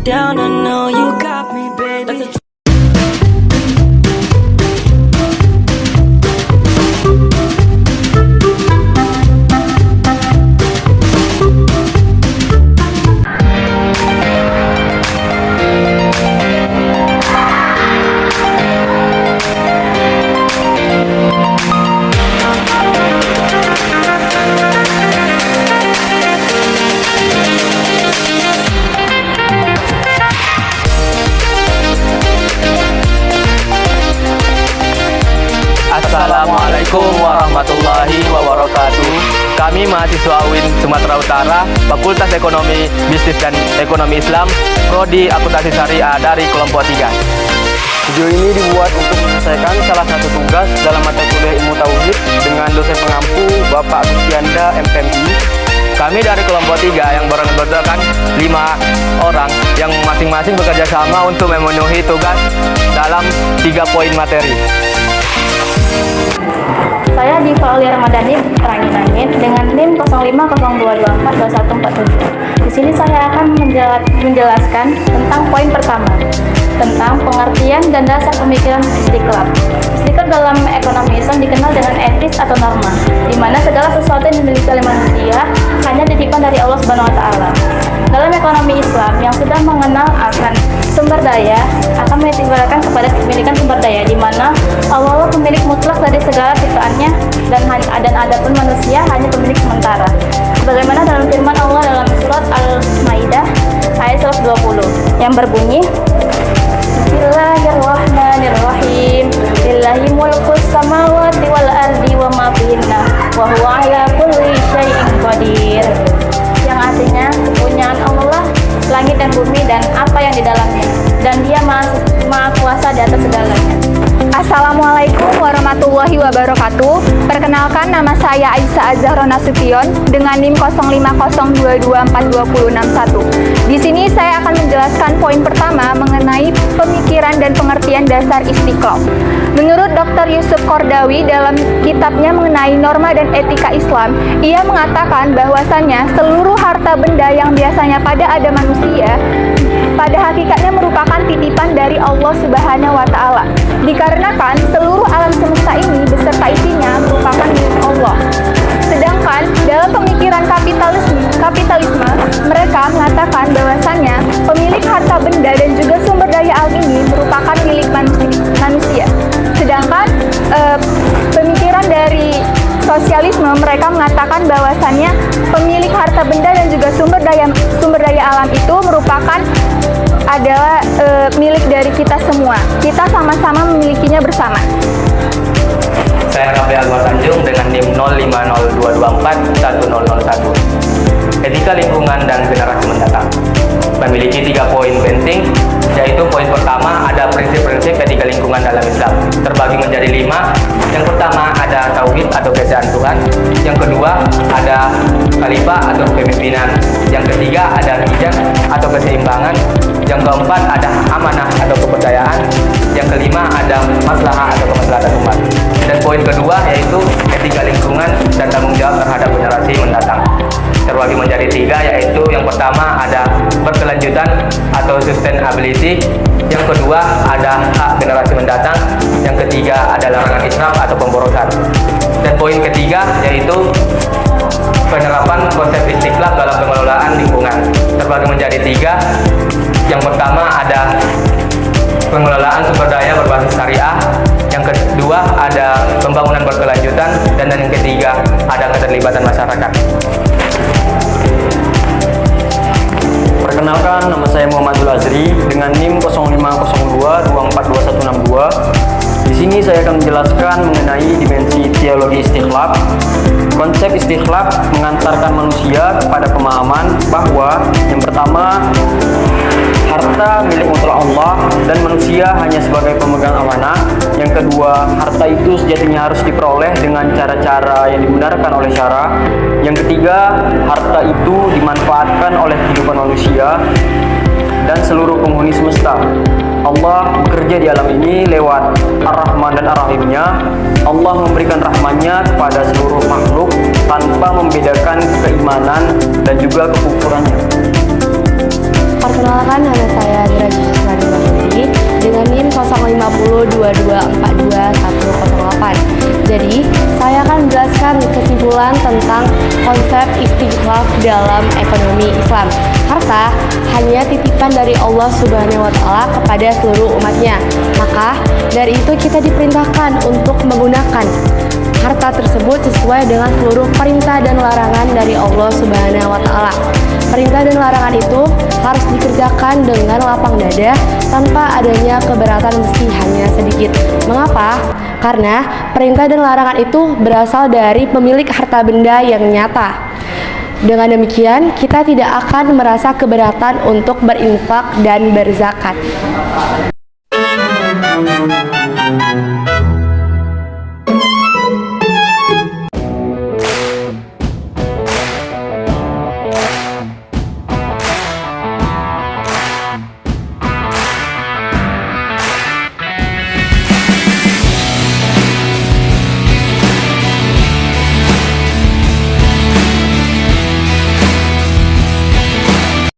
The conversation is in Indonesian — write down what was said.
down, I know you got me, baby. Assalamualaikum warahmatullahi wabarakatuh. Kami mahasiswa UIN Sumatera Utara, Fakultas Ekonomi, Bisnis dan Ekonomi Islam, Prodi Akuntansi Syariah dari kelompok 3. Video ini dibuat untuk menyelesaikan salah satu tugas dalam mata kuliah Ilmu Tauhid dengan dosen pengampu Bapak Sustianda MPMI. Kami dari kelompok 3 yang berdasarkan 5 orang yang masing-masing bekerja sama untuk memenuhi tugas dalam 3 poin materi. Saya Diva Aulia Ramadhani Rangin dengan NIM 0502242147. Di sini saya akan menjelaskan tentang poin pertama, tentang pengertian dan dasar pemikiran istiqlal. Istiqlal dalam ekonomi Islam dikenal dengan etis atau norma, di mana segala sesuatu yang dimiliki oleh manusia hanya titipan dari Allah Subhanahu wa taala. Dalam ekonomi Islam yang sudah mengenal akan sumber daya akan menitikberatkan kepada kepemilikan sumber daya, di mana Allah pemilik mutlak dari segala ciptaannya dan adapun manusia hanya pemilik sementara. Sebagaimana dalam firman Allah dalam surat Al-Maidah ayat 120 yang berbunyi, Bismillahirrahmanirrahim. Lillahi mulkus samawati wal ardi wa ma fihinna wa huwa ala kulli syai'in qadir. Yang artinya kepunyaan Allah langit dan bumi dan apa yang di dalamnya, dan Dia maha kuasa di atas segalanya. Assalamualaikum warahmatullahi wabarakatuh. Perkenalkan, nama saya Aisyah Azhara Nasution dengan NIM 0502242061. Di sini saya akan menjelaskan poin pertama mengenai pemikiran dan pengertian dasar istiqlal. Menurut Dr. Yusuf Kordawi dalam kitabnya mengenai norma dan etika Islam, ia mengatakan bahwasannya seluruh harta benda yang biasanya ada manusia pada hakikatnya merupakan titipan dari Allah Subhanahu wa taala. Dikarenakan seluruh alam semesta ini beserta isinya merupakan milik Allah. Sedangkan dalam pemikiran kapitalisme, mereka mengatakan bahwasannya pemilik harta benda dan juga sumber daya alam ini merupakan milik manusia. Sedangkan pemikiran dari sosialisme, mereka mengatakan bahwasannya pemilik harta benda dan juga sumber daya alam itu merupakan adalah milik dari kita semua. Kita sama-sama memilikinya bersama. Saya Rafi Alwar Tanjung dengan NIM 0502241001. Etika lingkungan dan generasi mendatang memiliki 3 poin penting, yaitu poin pertama ada prinsip-prinsip etika lingkungan dalam Islam, terbagi menjadi 5. Yang pertama ada tauhid atau keesaan Tuhan, yang kedua ada khalifah atau kepemimpinan, yang ketiga ada hijab atau keseimbangan, yang keempat ada amanah atau kepercayaan, yang kelima ada maslahah atau kemaslahatan umat. Dan poin kedua yaitu etika lingkungan dan tanggung jawab terhadap generasi mendatang, terbagi menjadi 3, yaitu yang pertama ada berkelanjutan atau sustainability, yang kedua ada hak generasi mendatang, yang ketiga ada larangan israf atau pemborosan. Dan poin ketiga yaitu penerapan konsep istiqlal dalam pengelolaan lingkungan, terbagi menjadi 3. Yang pertama ada pengelolaan sumber daya berbasis syariah, yang kedua ada pembangunan berkelanjutan, dan yang ketiga ada keterlibatan masyarakat. Perkenalkan, nama saya Muhammadul Azri dengan NIM 0502242162. Di sini saya akan menjelaskan mengenai dimensi teologi istikhlal. Konsep istikhlal mengantarkan manusia kepada pemahaman bahwa yang pertama, harta milik mutlak Allah dan manusia hanya sebagai pemegang amanah. Yang kedua, harta itu sejatinya harus diperoleh dengan cara-cara yang dibenarkan oleh syara. Yang ketiga, harta itu dimanfaatkan oleh kehidupan manusia dan seluruh penghuni semesta. Allah bekerja di alam ini lewat Ar-Rahman dan Ar-Rahimnya. Allah memberikan rahmannya kepada seluruh makhluk tanpa membedakan keimanan dan juga kekufurannya. Perkenalkan, nama saya Derajat Ismani Mahfudi dengan NIM 05022242108. Jadi, saya akan menjelaskan kesimpulan tentang konsep istikhlaf dalam ekonomi Islam. Harta hanya titipan dari Allah Subhanahu wa Ta'ala kepada seluruh umatnya. Maka dari itu kita diperintahkan untuk menggunakan harta tersebut sesuai dengan seluruh perintah dan larangan dari Allah Subhanahu wa Ta'ala. Perintah dan larangan itu harus dikerjakan dengan lapang dada tanpa adanya keberatan meski hanya sedikit. Mengapa? Karena perintah dan larangan itu berasal dari pemilik harta benda yang nyata. Dengan demikian, kita tidak akan merasa keberatan untuk berinfak dan berzakat.